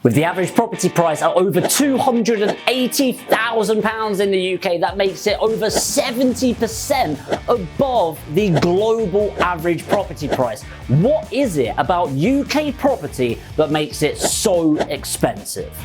With the average property price at over £280,000 in the UK, that makes it over 70% above the global average property price. What is it about UK property that makes it so expensive?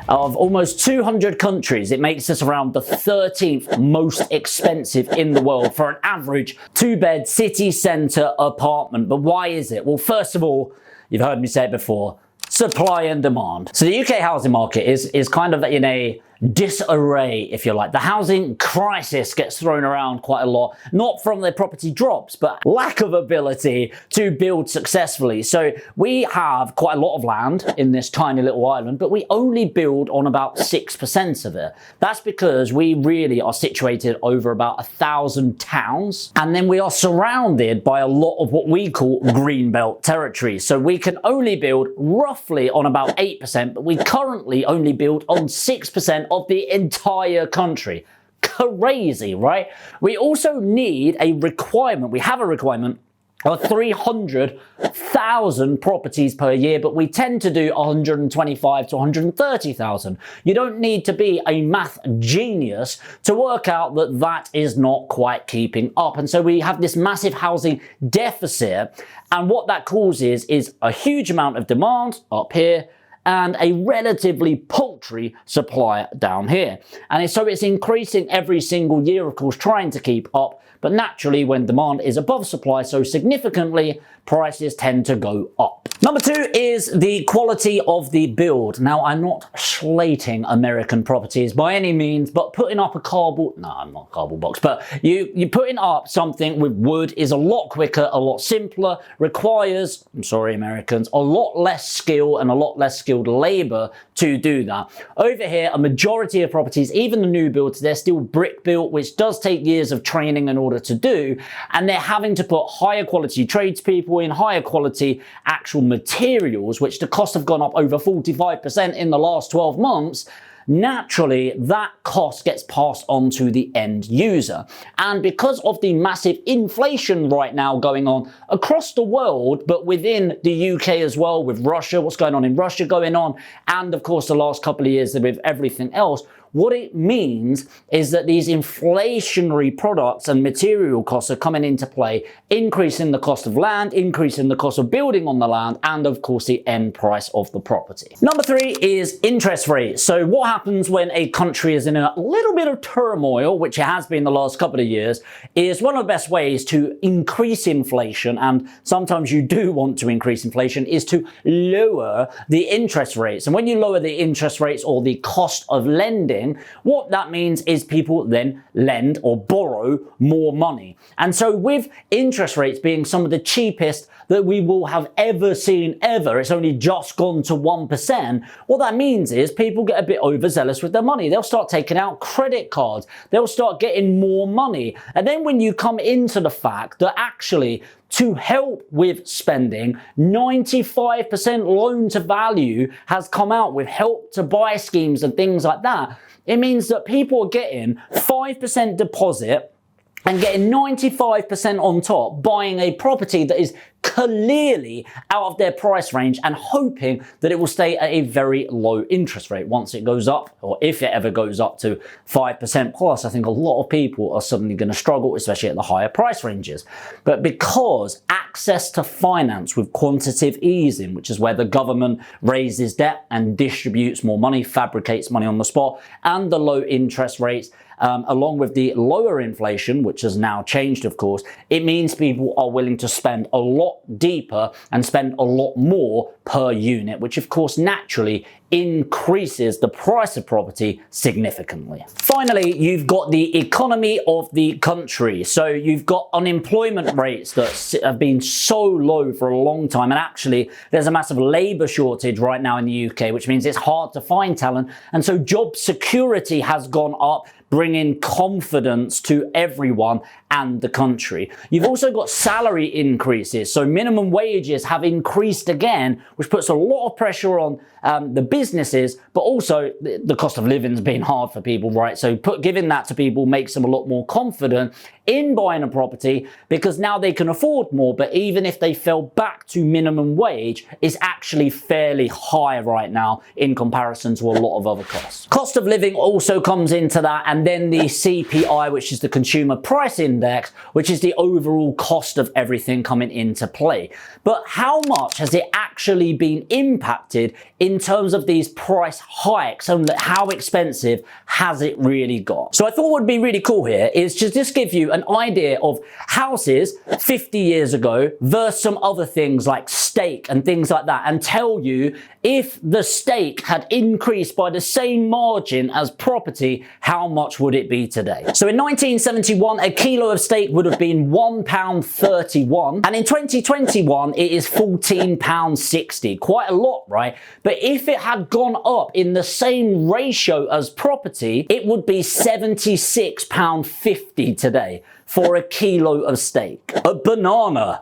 Of almost 200 countries, it makes us around the 13th most expensive in the world for an average two-bed city centre apartment. But why is it? Well, first of all, you've heard me say it before, supply and demand. So the UK housing market is kind of in a disarray, if you like. The housing crisis gets thrown around quite a lot, not from the property drops, but lack of ability to build successfully. So we have quite a lot of land in this tiny little island, but we only build on about 6% of it. That's because we really are situated over about 1,000 towns, and then we are surrounded by a lot of what we call greenbelt territory. So we can only build roughly on about 8%, but we currently only build on 6% of the entire country. Crazy, right? We also need a requirement. We have a requirement of 300,000 properties per year, but we tend to do 125 to 130,000. You don't need to be a math genius to work out that that is not quite keeping up. And so we have this massive housing deficit, and what that causes is a huge amount of demand up here and a relatively paltry supply down here. And so it's increasing every single year, of course, trying to keep up. But naturally, when demand is above supply so significantly, prices tend to go up. Number two is the quality of the build. Now, I'm not slating American properties by any means, but putting up a cardboard, no, I'm not a cardboard box, but you putting up something with wood is a lot quicker, a lot simpler, requires, I'm sorry, Americans, a lot less skill and a lot less skilled labor to do that. Over here, a majority of properties, even the new builds, they're still brick built, which does take years of training in order to do, and they're having to put higher quality tradespeople in, higher quality actual materials, which the costs have gone up over 45% in the last 12 months. Naturally, that cost gets passed on to the end user. And because of the massive inflation right now going on across the world, but within the UK as well, with Russia, what's going on in Russia going on, and of course the last couple of years with everything else, what it means is that these inflationary products and material costs are coming into play, increasing the cost of land, increasing the cost of building on the land, and of course the end price of the property. Number three is interest rates. So what happens when a country is in a little bit of turmoil, which it has been the last couple of years, is one of the best ways to increase inflation, and sometimes you do want to increase inflation, is to lower the interest rates. And when you lower the interest rates or the cost of lending, what that means is people then lend or borrow more money. And so with interest rates being some of the cheapest that we will have ever seen ever, it's only just gone to 1%, what that means is people get a bit overzealous with their money. They'll start taking out credit cards. They'll start getting more money. And then when you come into the fact that actually to help with spending, 95% loan to value has come out with help to buy schemes and things like that. It means that people are getting 5% deposit and getting 95% on top, buying a property that is clearly out of their price range and hoping that it will stay at a very low interest rate. Once it goes up, or if it ever goes up to 5% plus, I think a lot of people are suddenly going to struggle, especially at the higher price ranges. But because access to finance with quantitative easing, which is where the government raises debt and distributes more money, fabricates money on the spot, and the low interest rates, along with the lower inflation, which has now changed, of course, it means people are willing to spend a lot deeper and spend a lot more per unit, which of course naturally increases the price of property significantly. Finally, you've got the economy of the country. So you've got unemployment rates that have been so low for a long time, and actually there's a massive labor shortage right now in the UK, which means it's hard to find talent, and so job security has gone up, bringing confidence to everyone and the country. You've also got salary increases, so minimum wages have increased again, which puts a lot of pressure on the businesses, but also the cost of living's been hard for people, right? So giving that to people makes them a lot more confident in buying a property because now they can afford more, but even if they fell back to minimum wage, it's actually fairly high right now in comparison to a lot of other costs. Cost of living also comes into that, and then the CPI, which is the Consumer Price Index, which is the overall cost of everything coming into play. But how much has it actually been impacted in terms of these price hikes, and how expensive has it really got? So I thought what would be really cool here is to just give you an idea of houses 50 years ago versus some other things like steak and things like that, and tell you if the steak had increased by the same margin as property, how much would it be today? So in 1971, a kilo of steak would have been £1.31, and in 2021, it is £14.60. Quite a lot, right? But if it had gone up in the same ratio as property, it would be £76.50 today for a kilo of steak. A banana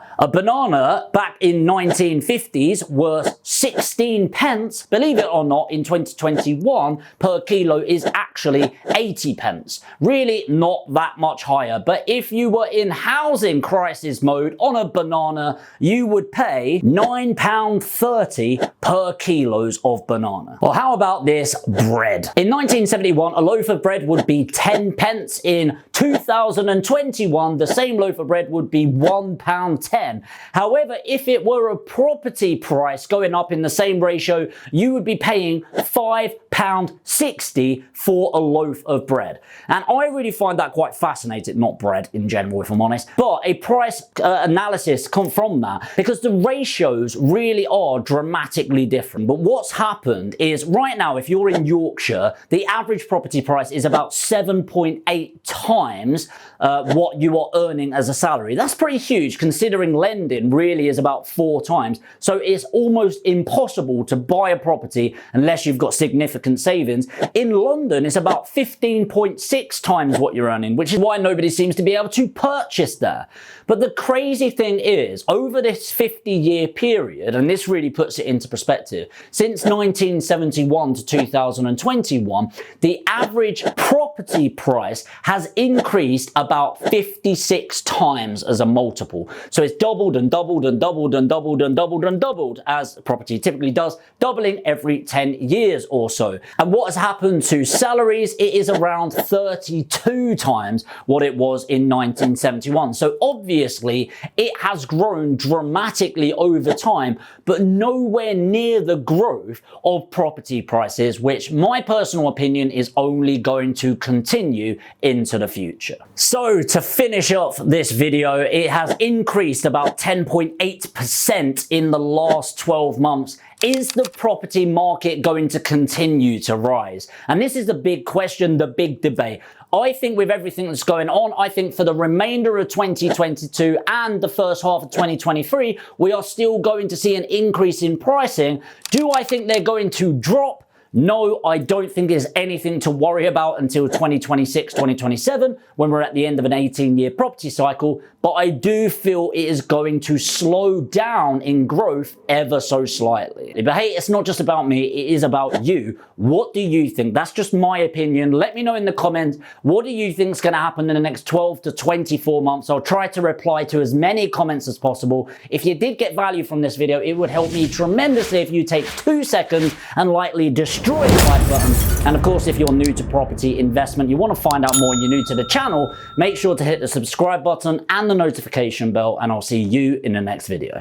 back in 1950s worth 16 pence. Believe it or not, in 2021 per kilo is actually 80 pence. Really not that much higher. But if you were in housing crisis mode on a banana, you would pay £9.30 per kilos of banana. Well, how about this bread? In 1971, a loaf of bread would be 10 pence. In 2021, the same loaf of bread would be £1.10. However, if it were a property price going up in the same ratio, you would be paying £5.60 for a loaf of bread. And I really find that quite fascinating, not bread in general, if I'm honest, but a price analysis come from that, because the ratios really are dramatically different. But what's happened is right now, if you're in Yorkshire, the average property price is about 7.8 times what you are earning as a salary. That's pretty huge, considering lending really is about 4 times. So it's almost impossible to buy a property unless you've got significant savings. In London, it's about 15.6 times what you're earning, which is why nobody seems to be able to purchase there. But the crazy thing is, over this 50-year period, and this really puts it into perspective, since 1971 to 2021, the average property price has increased about 56 times as a multiple. So it's doubled and doubled and doubled and doubled and doubled and doubled, as property typically does, doubling every 10 years or so. And what has happened to salaries? It is around 32 times what it was in 1971. So obviously it has grown dramatically over time, but nowhere near the growth of property prices, which my personal opinion is only going to continue into the future. So to finish off this video, it has increased about 10.8% in the last 12 months. Is the property market going to continue to rise? And this is the big question, the big debate. I think with everything that's going on, I think for the remainder of 2022 and the first half of 2023, we are still going to see an increase in pricing. Do I think they're going to drop? No, I don't think there's anything to worry about until 2026, 2027, when we're at the end of an 18-year property cycle. But I do feel it is going to slow down in growth ever so slightly. But hey, it's not just about me, it is about you. What do you think? That's just my opinion. Let me know in the comments, what do you think is going to happen in the next 12 to 24 months? I'll try to reply to as many comments as possible. If you did get value from this video, it would help me tremendously if you take 2 seconds and lightly destroy the like button. And of course, if you're new to property investment, you want to find out more and you're new to the channel, make sure to hit the subscribe button and the notification bell, and I'll see you in the next video.